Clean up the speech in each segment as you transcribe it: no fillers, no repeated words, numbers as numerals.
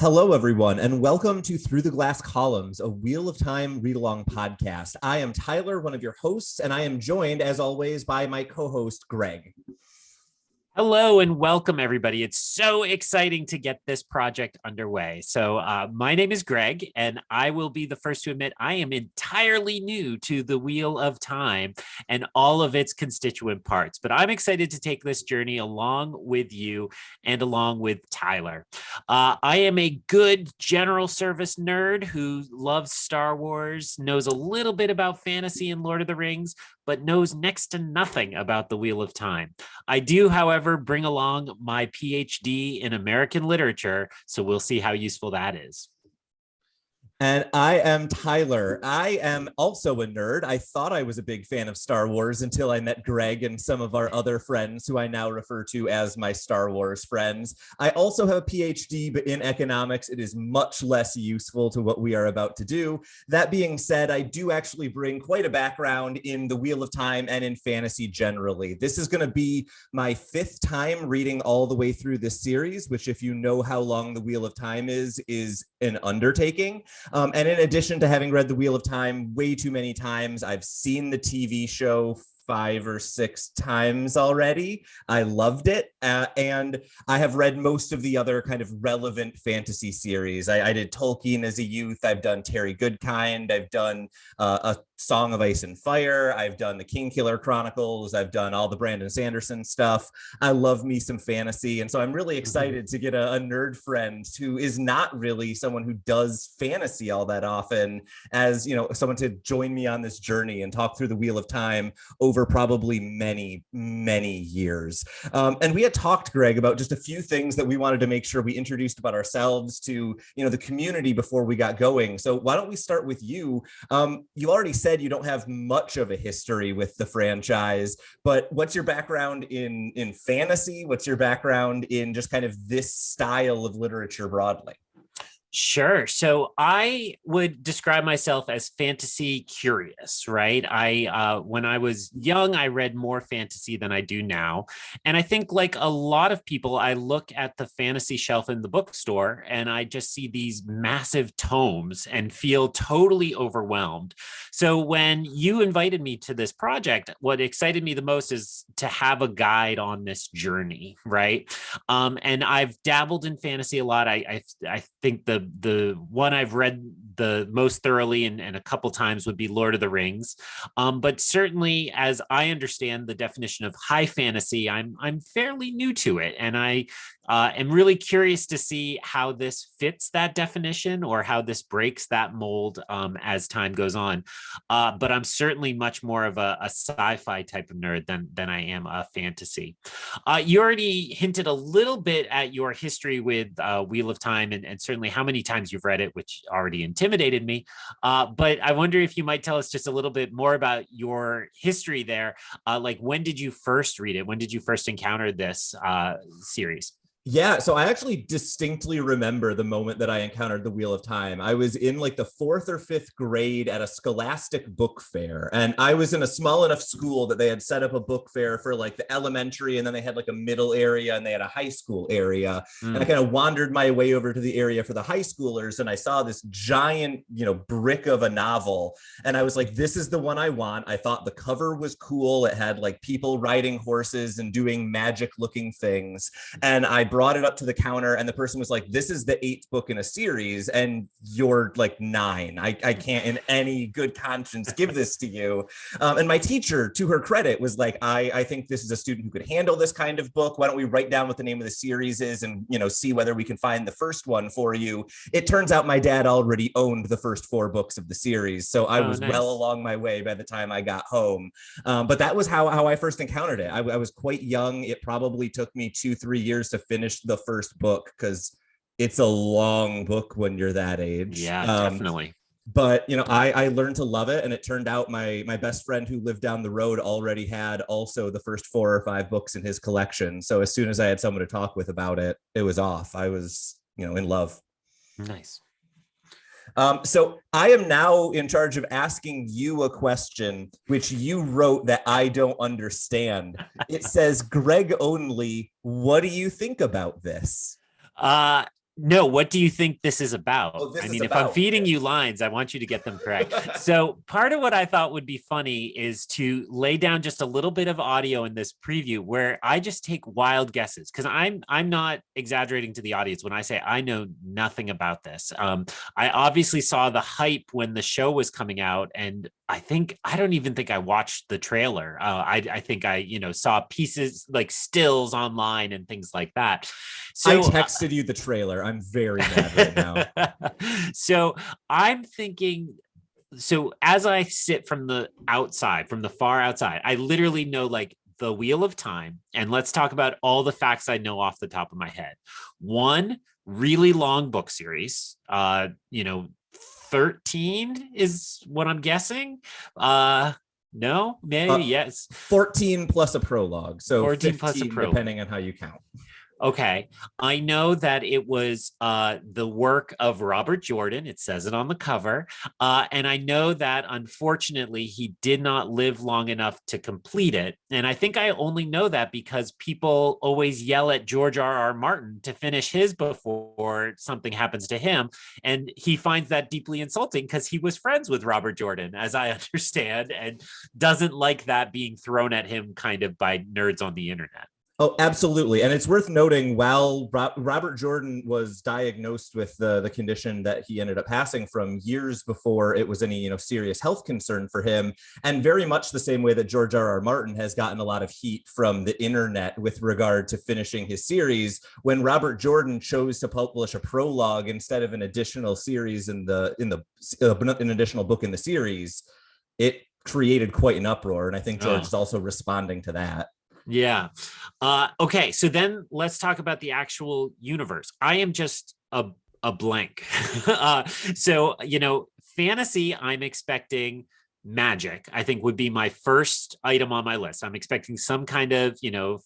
Hello, everyone, and welcome to Through the Glass Columns, a Wheel of Time read-along podcast. I am Tyler, one of your hosts, and I am joined, as always, by my co-host, Greg. Hello and welcome, everybody. It's so exciting to get this project underway. My name is Greg, and I will be the first to admit I am entirely new to the Wheel of Time and all of its constituent parts. But I'm excited to take this journey along with you and along with Tyler. I am a good general service nerd who loves Star Wars, knows a little bit about fantasy and Lord of the Rings, but knows next to nothing about the Wheel of Time. I do, however, bring along my PhD in American literature, so we'll see how useful that is. And I am Tyler. I am also a nerd. I thought I was a big fan of Star Wars until I met Greg and some of our other friends who I now refer to as my Star Wars friends. I also have a PhD, but in economics, it is much less useful to what we are about to do. That being said, I do actually bring quite a background in the Wheel of Time and in fantasy generally. This is going to be my fifth time reading all the way through this series, which, if you know how long the Wheel of Time is an undertaking. And in addition to having read The Wheel of Time way too many times, I've seen the TV show 5 or 6 times already. I loved it. And I have read most of the other kind of relevant fantasy series. I did Tolkien as a youth. I've done Terry Goodkind. I've done A Song of Ice and Fire. I've done the Kingkiller Chronicles. I've done all the Brandon Sanderson stuff. I love me some fantasy. And so I'm really excited to get a nerd friend who is not really someone who does fantasy all that often, as, you know, someone to join me on this journey and talk through the Wheel of Time over probably many years. And we had talked, Greg, about just a few things that we wanted to make sure we introduced about ourselves to, you know, the community before we got going. So why don't we start with you? You already said you don't have much of a history with the franchise, but what's your background in fantasy? What's your background in just kind of this style of literature broadly? Sure. So I would describe myself as fantasy curious, right? When I was young, I read more fantasy than I do now. And I think, like a lot of people, I look at the fantasy shelf in the bookstore and I just see these massive tomes and feel totally overwhelmed. So when you invited me to this project, what excited me the most is to have a guide on this journey, right? And I've dabbled in fantasy a lot. I think the one I've read the most thoroughly and a couple times would be Lord of the Rings. But certainly, as I understand the definition of high fantasy, I'm fairly new to it, and I am really curious to see how this fits that definition or how this breaks that mold as time goes on. But I'm certainly much more of a sci-fi type of nerd than I am a fantasy. You already hinted a little bit at your history with Wheel of Time and certainly how many times you've read it, which already intimidated me. But I wonder if you might tell us just a little bit more about your history there. Like, when did you first read it? When did you first encounter this series? Yeah, so I actually distinctly remember the moment that I encountered the Wheel of Time. I was in like the 4th or 5th grade at a scholastic book fair, and I was in a small enough school that they had set up a book fair for like the elementary, and then they had like a middle area and they had a high school area. And I kind of wandered my way over to the area for the high schoolers, and I saw this giant, you know, brick of a novel, and I was like, this is the one I want. I thought the cover was cool. It had like people riding horses and doing magic looking things, and I brought it up to the counter, and the person was like, this is the 8th book in a series and you're like 9. I can't in any good conscience give this to you. And my teacher, to her credit, was like, I think this is a student who could handle this kind of book. Why don't we write down what the name of the series is and, you know, see whether we can find the first one for you. It turns out my dad already owned the first 4 books of the series, so I was nice. Well along my way by the time I got home. But that was how I first encountered it. I was quite young. It probably took me 2-3 years to finish the first book because it's a long book when you're that age. Yeah, definitely. But, you know, I learned to love it, and it turned out my best friend who lived down the road already had also the first 4 or 5 books in his collection. So as soon as I had someone to talk with about it, it was off. I was, you know, in love. Nice. So I am now in charge of asking you a question, which you wrote that I don't understand. It says, Greg only, what do you think about this? No, what do you think this is about? Oh, this I is mean, if I'm about. feeding you lines, I want you to get them correct. So, part of what I thought would be funny is to lay down just a little bit of audio in this preview where I just take wild guesses because I'm not exaggerating to the audience when I say I know nothing about this. I obviously saw the hype when the show was coming out, and I don't even think I watched the trailer. I think I saw pieces like stills online and things like that. I So texted you the trailer. I'm very mad right now. so I'm thinking, so as I sit from the outside, from the far outside, I literally know like the Wheel of Time. And let's talk about all the facts I know off the top of my head. One, really long book series. 13 is what I'm guessing. No, maybe yes. 14 plus a prologue. So 14 plus a 15, prologue. depending on how you count. Okay. I know that it was the work of Robert Jordan. It says it on the cover. And I know that unfortunately he did not live long enough to complete it. And I think I only know that because people always yell at George R.R. Martin to finish his before something happens to him. And he finds that deeply insulting because he was friends with Robert Jordan, as I understand, and doesn't like that being thrown at him kind of by nerds on the internet. Oh, absolutely. And it's worth noting while Robert Jordan was diagnosed with the condition that he ended up passing from years before it was any, serious health concern for him. And very much the same way that George R.R. Martin has gotten a lot of heat from the internet with regard to finishing his series. When Robert Jordan chose to publish a prologue instead of an additional series in an additional book in the series, it created quite an uproar. And I think George is also responding to that. Yeah. Okay. So then let's talk about the actual universe. I am just a blank. Fantasy, I'm expecting magic, I think would be my first item on my list. I'm expecting some kind of,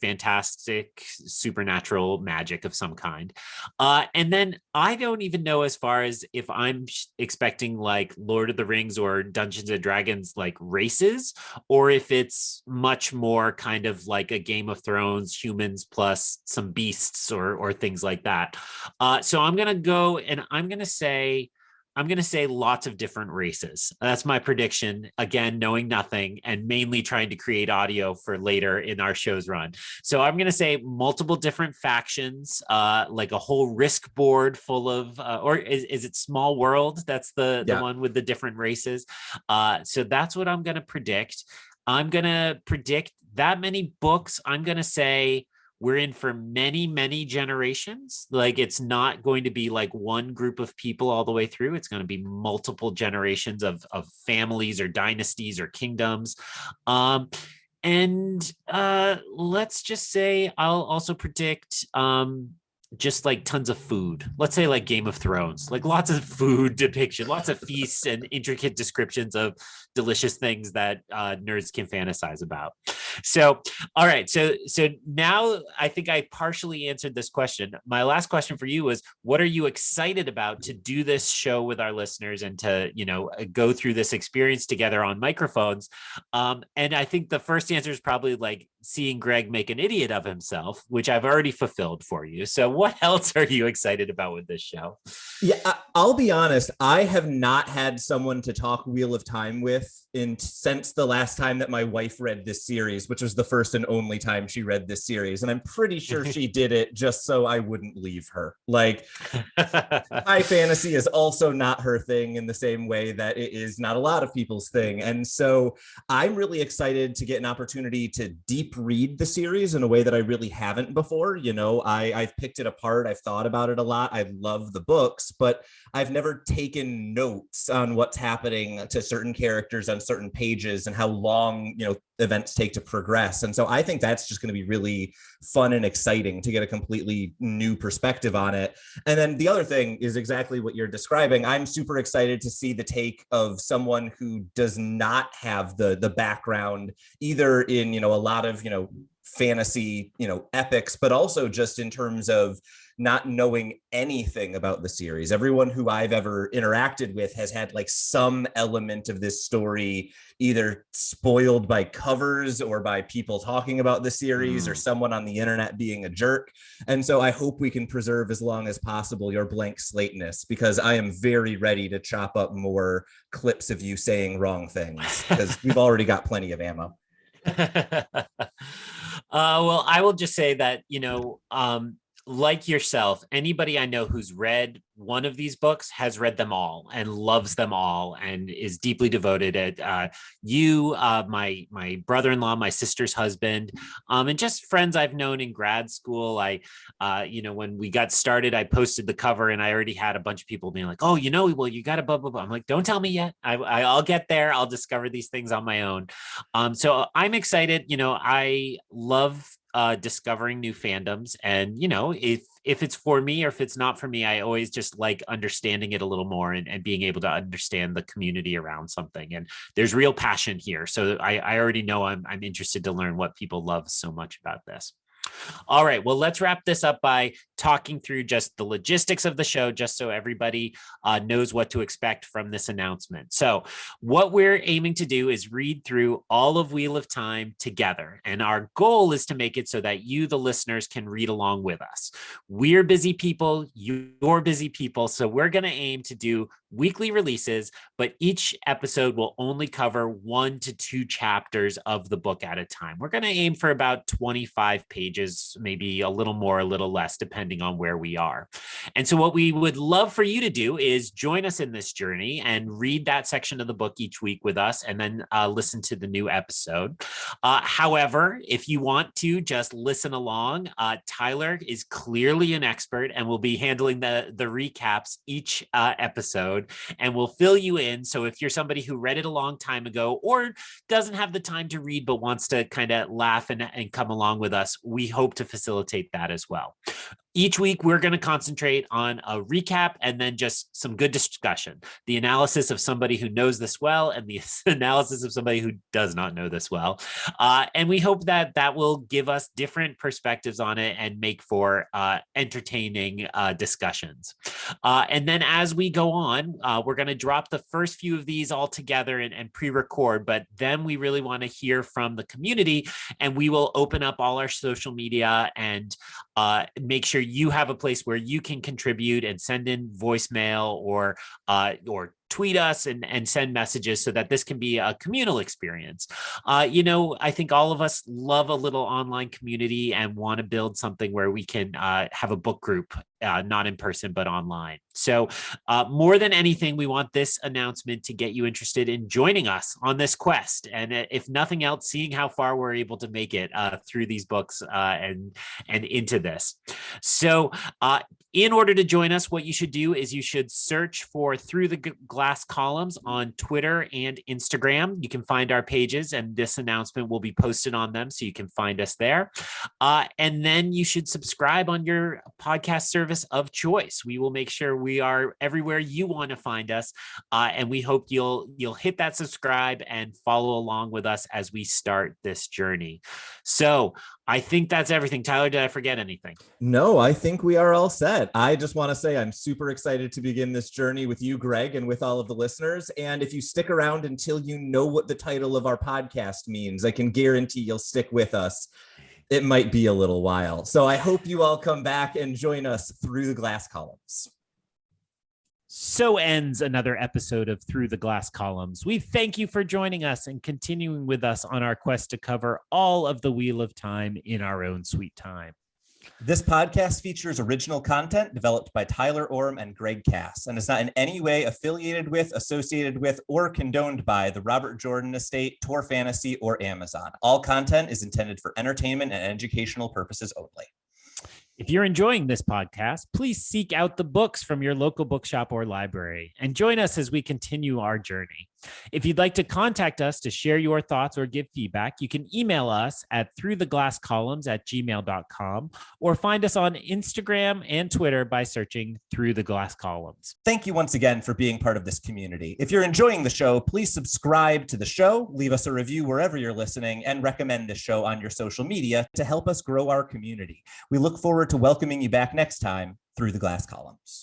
fantastic supernatural magic of some kind. And then I don't even know as far as if I'm expecting like Lord of the Rings or Dungeons and Dragons like races, or if it's much more kind of like a Game of Thrones, humans plus some beasts or things like that. So I'm going to go and I'm going to say lots of different races. That's my prediction. Again, knowing nothing and mainly trying to create audio for later in our show's run. So I'm going to say multiple different factions, like a whole risk board full of, or is it Small World? That's the one with the different races. So that's what I'm going to predict. I'm going to predict that many books. I'm going to say we're in for many, many generations. Like it's not going to be like one group of people all the way through. It's going to be multiple generations of families or dynasties or kingdoms. And let's just say I'll also predict just like tons of food. Let's say like Game of Thrones, like lots of food depiction, lots of feasts and intricate descriptions of delicious things that nerds can fantasize about. So, all right. So now I think I partially answered this question. My last question for you was, what are you excited about to do this show with our listeners and to, go through this experience together on microphones? And I think the first answer is probably like seeing Greg make an idiot of himself, which I've already fulfilled for you. So what else are you excited about with this show? Yeah, I'll be honest. I have not had someone to talk Wheel of Time with since the last time that my wife read this series, which was the first and only time she read this series. And I'm pretty sure she did it just so I wouldn't leave her. Like, high fantasy is also not her thing in the same way that it is not a lot of people's thing. And so I'm really excited to get an opportunity to deep read the series in a way that I really haven't before. I've picked it apart. I've thought about it a lot. I love the books, but I've never taken notes on what's happening to certain characters on certain pages and how long, events take to progress. And so I think that's just going to be really fun and exciting to get a completely new perspective on it. And then the other thing is exactly what you're describing. I'm super excited to see the take of someone who does not have the background either in, a lot of, fantasy, epics, but also just in terms of not knowing anything about the series. Everyone who I've ever interacted with has had like some element of this story either spoiled by covers or by people talking about the series or someone on the internet being a jerk. And so I hope we can preserve as long as possible your blank slateness, because I am very ready to chop up more clips of you saying wrong things, because we've already got plenty of ammo. Well, I will just say that, like yourself, anybody I know who's read one of these books has read them all and loves them all and is deeply devoted. My brother-in-law, my sister's husband, and just friends I've known in grad school. When we got started, I posted the cover and I already had a bunch of people being like, oh, well, you got to blah, blah, blah. I'm like, don't tell me yet. I'll get there. I'll discover these things on my own. So I'm excited. I love discovering new fandoms, and if it's for me or if it's not for me, I always just like understanding it a little more and being able to understand the community around something. And there's real passion here, so I already know I'm interested to learn what people love so much about this. All right, well, let's wrap this up by talking through just the logistics of the show, just so everybody knows what to expect from this announcement. So what we're aiming to do is read through all of Wheel of Time together. And our goal is to make it so that you, the listeners, can read along with us. We're busy people, you're busy people. So we're going to aim to do weekly releases, but each episode will only cover 1 to 2 chapters of the book at a time. We're going to aim for about 25 pages, maybe a little more, a little less, depending on where we are. And so what we would love for you to do is join us in this journey and read that section of the book each week with us, and then listen to the new episode. However, if you want to just listen along, Tyler is clearly an expert and will be handling the recaps each episode, and we'll fill you in. So if you're somebody who read it a long time ago or doesn't have the time to read but wants to kind of laugh and come along with us, we hope to facilitate that as well. Each week, we're going to concentrate on a recap and then just some good discussion. The analysis of somebody who knows this well and the analysis of somebody who does not know this well. And we hope that that will give us different perspectives on it and make for entertaining discussions. And then as we go on, we're going to drop the first few of these all together and pre-record, but then we really want to hear from the community, and we will open up all our social media and make sure you have a place where you can contribute and send in voicemail or tweet us and send messages, so that this can be a communal experience. I think all of us love a little online community and want to build something where we can have a book group, not in person, but online. So more than anything, we want this announcement to get you interested in joining us on this quest. And if nothing else, seeing how far we're able to make it through these books and into this. So in order to join us, what you should do is you should search for Through the Glass Columns on Twitter and Instagram. You can find our pages, and this announcement will be posted on them, so you can find us there. And then you should subscribe on your podcast service of choice. We will make sure we are everywhere you want to find us, and we hope you'll hit that subscribe and follow along with us as we start this journey. So I think that's everything. Tyler, did I forget anything? No, I think we are all set. I just want to say I'm super excited to begin this journey with you, Greg, and with all of the listeners. And if you stick around until you know what the title of our podcast means, I can guarantee you'll stick with us. It might be a little while. So I hope you all come back and join us through the glass columns. So ends another episode of Through the Glass Columns. We thank you for joining us and continuing with us on our quest to cover all of the Wheel of Time in our own sweet time. This podcast features original content developed by Tylor and Greg Cass, and is not in any way affiliated with, associated with, or condoned by the Robert Jordan Estate, Tor Fantasy, or Amazon. All content is intended for entertainment and educational purposes only. If you're enjoying this podcast, please seek out the books from your local bookshop or library and join us as we continue our journey. If you'd like to contact us to share your thoughts or give feedback, you can email us at throughtheglasscolumns@gmail.com or find us on Instagram and Twitter by searching Through the Glass Columns. Thank you once again for being part of this community. If you're enjoying the show, please subscribe to the show, leave us a review wherever you're listening, and recommend this show on your social media to help us grow our community. We look forward to welcoming you back next time through the Glass Columns.